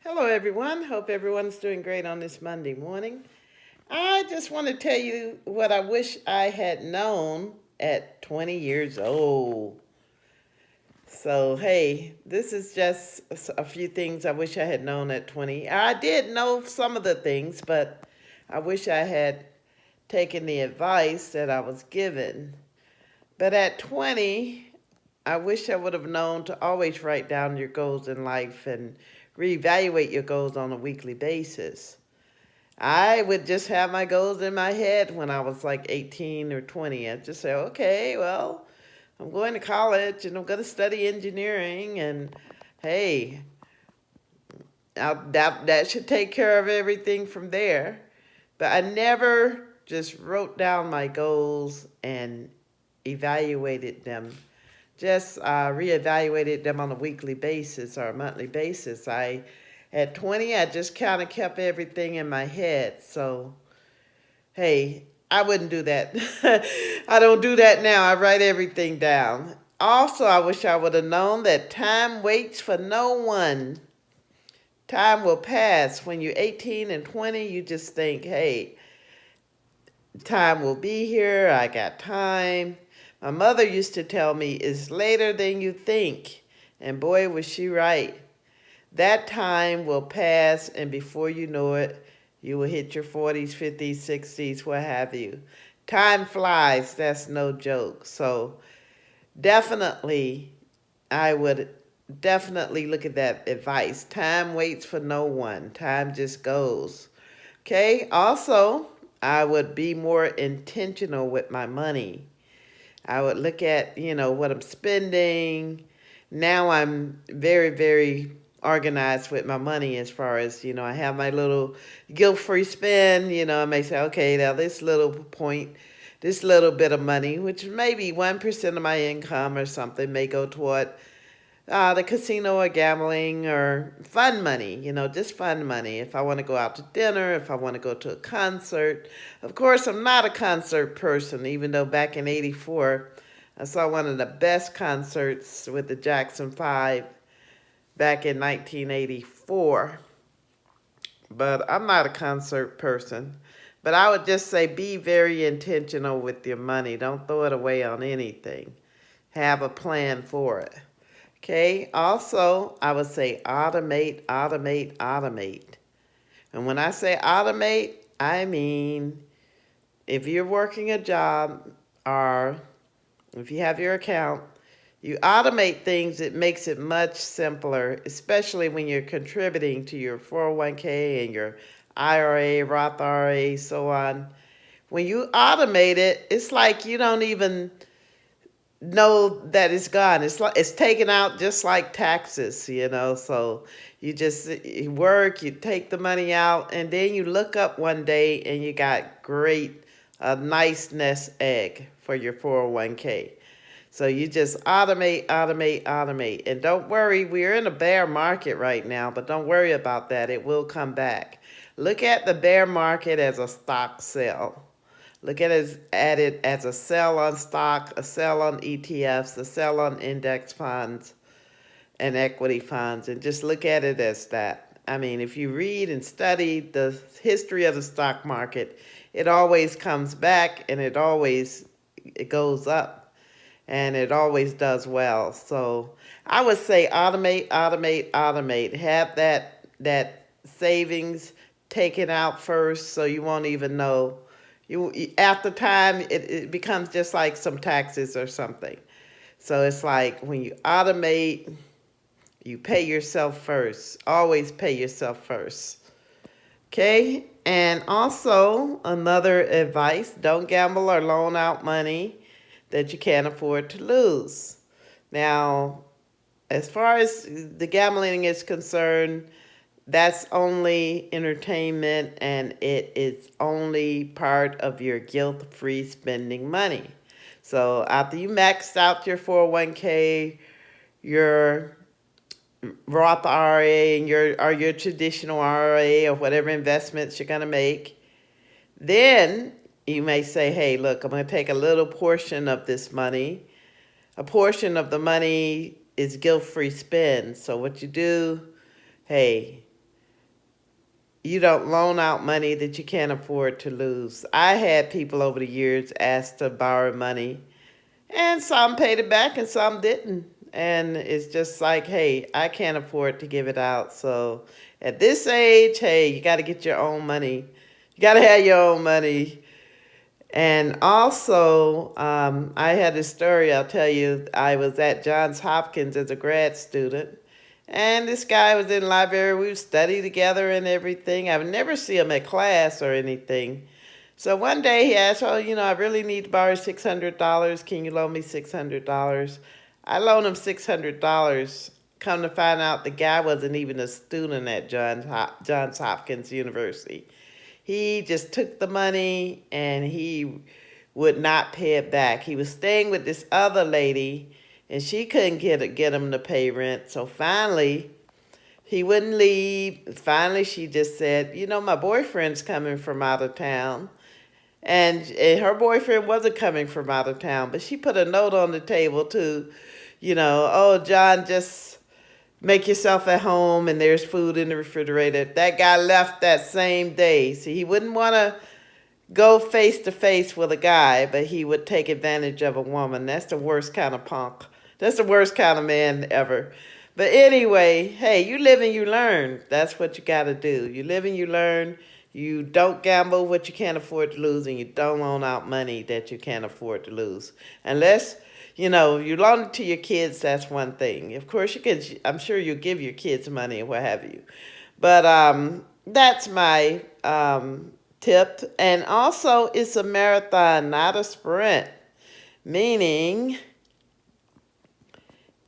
Hello, everyone. Hope everyone's doing great on this Monday morning. I just want to tell you what I wish I had known at 20 years old. So, hey, this is just a few things I wish I had known at 20. I did know some of the things, but I wish I had taken the advice that I was given. But at 20, I wish I would have known to always write down your goals in life and reevaluate your goals on a weekly basis. I would just have my goals in my head when I was like 18 or 20. I'd just say, okay, well, I'm going to college and I'm going to study engineering, and hey, that should take care of everything from there. But I never just wrote down my goals and evaluated them. Just reevaluated them on a weekly basis or a monthly basis. At 20, I just kind of kept everything in my head. So, hey, I wouldn't do that. I don't do that now. I write everything down. Also, I wish I would have known that time waits for no one. Time will pass. When you're 18 and 20, you just think, hey, time will be here. I got time. My mother used to tell me, it's later than you think. And boy, was she right. That time will pass, and before you know it, you will hit your 40s, 50s, 60s, what have you. Time flies, that's no joke. So definitely, I would definitely look at that advice. Time waits for no one, time just goes. Okay, also, I would be more intentional with my money. I would look at, what I'm spending. Now I'm very, very organized with my money as far as, I have my little guilt-free spend. I may say, okay, now this little bit of money, which maybe 1% of my income or something, may go toward the casino or gambling or fun money, just fun money. If I want to go out to dinner, if I want to go to a concert. Of course, I'm not a concert person, even though back in 84, I saw one of the best concerts with the Jackson 5 back in 1984. But I'm not a concert person. But I would just say be very intentional with your money. Don't throw it away on anything. Have a plan for it. Okay, also, I would say automate, automate, automate. And when I say automate, I mean if you're working a job or if you have your account, you automate things, it makes it much simpler, especially when you're contributing to your 401k and your IRA, Roth IRA, so on. When you automate it, it's like you don't even know that it's gone. It's taken out just like taxes. So you work, you take the money out, and then you look up one day and you got a nice nest egg for your 401k. So you just automate, automate, automate. And don't worry, we're in a bear market right now, but don't worry about that. It will come back. Look at the bear market as a stock sell. Look at it as a sell on stock, a sell on ETFs, a sell on index funds and equity funds, and just look at it as that. I mean, if you read and study the history of the stock market, it always comes back and it goes up and it always does well. So I would say automate, automate, automate. Have that savings taken out first so you won't even know. After time, it becomes just like some taxes or something. So it's like when you automate, you pay yourself first. Always pay yourself first. Okay? And also, another advice, don't gamble or loan out money that you can't afford to lose. Now, as far as the gambling is concerned, that's only entertainment and it is only part of your guilt-free spending money. So after you maxed out your 401k, your Roth IRA and your traditional IRA or whatever investments you're going to make, then you may say, hey, look, I'm going to take a little portion of this money. A portion of the money is guilt-free spend. So what you do, hey, you don't loan out money that you can't afford to lose. I had people over the years ask to borrow money, and some paid it back and some didn't. And it's just like, hey, I can't afford to give it out. So at this age, hey, you got to get your own money. You got to have your own money. And also, I had a story I'll tell you. I was at Johns Hopkins as a grad student, and this guy was in the library. We would study together and everything. I would never see him at class or anything. So one day he asked, oh, I really need to borrow $600. Can you loan me $600? I loaned him $600. Come to find out, the guy wasn't even a student at Johns Hopkins University. He just took the money and he would not pay it back. He was staying with this other lady and she couldn't get him to pay rent. So finally, he wouldn't leave. Finally, she just said, my boyfriend's coming from out of town. And her boyfriend wasn't coming from out of town, but she put a note on the table to, oh, John, just make yourself at home and there's food in the refrigerator. That guy left that same day. See, he wouldn't want to go face to face with a guy, but he would take advantage of a woman. That's the worst kind of punk. That's the worst kind of man ever. But anyway, hey, you live and you learn. That's what you got to do. You live and you learn. You don't gamble what you can't afford to lose, and you don't loan out money that you can't afford to lose. Unless, you loan it to your kids, that's one thing. Of course, I'm sure you'll give your kids money and what have you. But that's my tip. And also, it's a marathon, not a sprint. Meaning,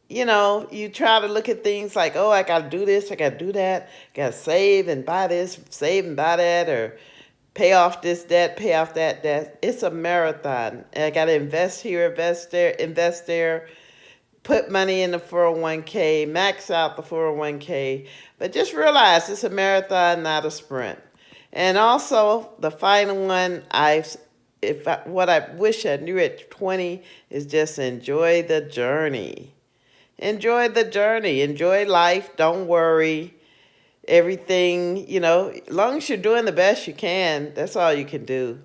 you try to look at things like, oh, I got to do this, I got to do that, got to save and buy this, save and buy that, or pay off this debt, pay off that debt. It's a marathon. And I got to invest here, invest there, put money in the 401k, max out the 401k. But just realize it's a marathon, not a sprint. And also, the final one, what I wish I knew at 20 is just enjoy the journey. Enjoy the journey. Enjoy life. Don't worry. Everything, as long as you're doing the best you can, that's all you can do.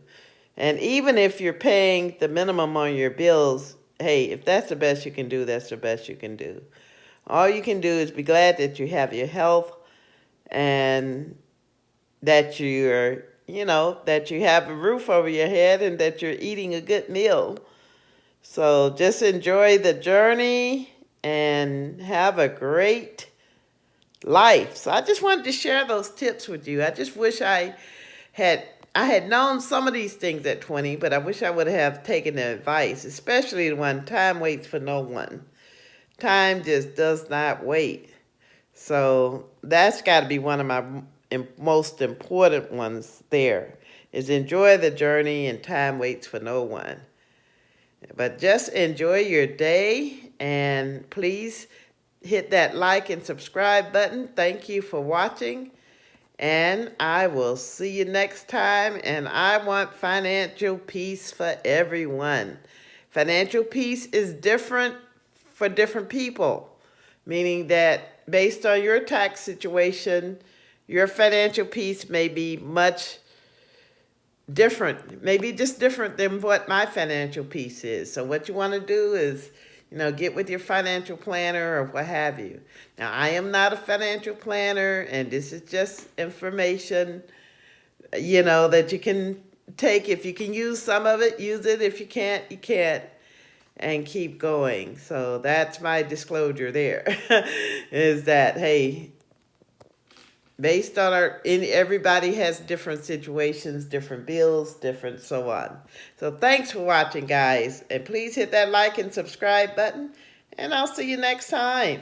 And even if you're paying the minimum on your bills, hey, if that's the best you can do, that's the best you can do. All you can do is be glad that you have your health and that that you have a roof over your head and that you're eating a good meal. So just enjoy the journey and have a great life. So I just wanted to share those tips with you. I just wish I had known some of these things at 20, but I wish I would have taken the advice, especially the one, time waits for no one. Time just does not wait. So that's got to be one of my most important ones there, is enjoy the journey and time waits for no one. But just enjoy your day, and please hit that like and subscribe button. Thank you for watching, and I will see you next time. And I want financial peace for everyone. Financial peace is different for different people, meaning that based on your tax situation, your financial peace may be much different, maybe just different than what my financial peace is. So what you want to do is, get with your financial planner or what have you. Now, I am not a financial planner, and this is just information, that you can take. If you can use some of it, use it. If you can't, you can't, and keep going. So that's my disclosure there, is that, hey, based on everybody has different situations, different bills, different so on. So thanks for watching, guys. And please hit that like and subscribe button. And I'll see you next time.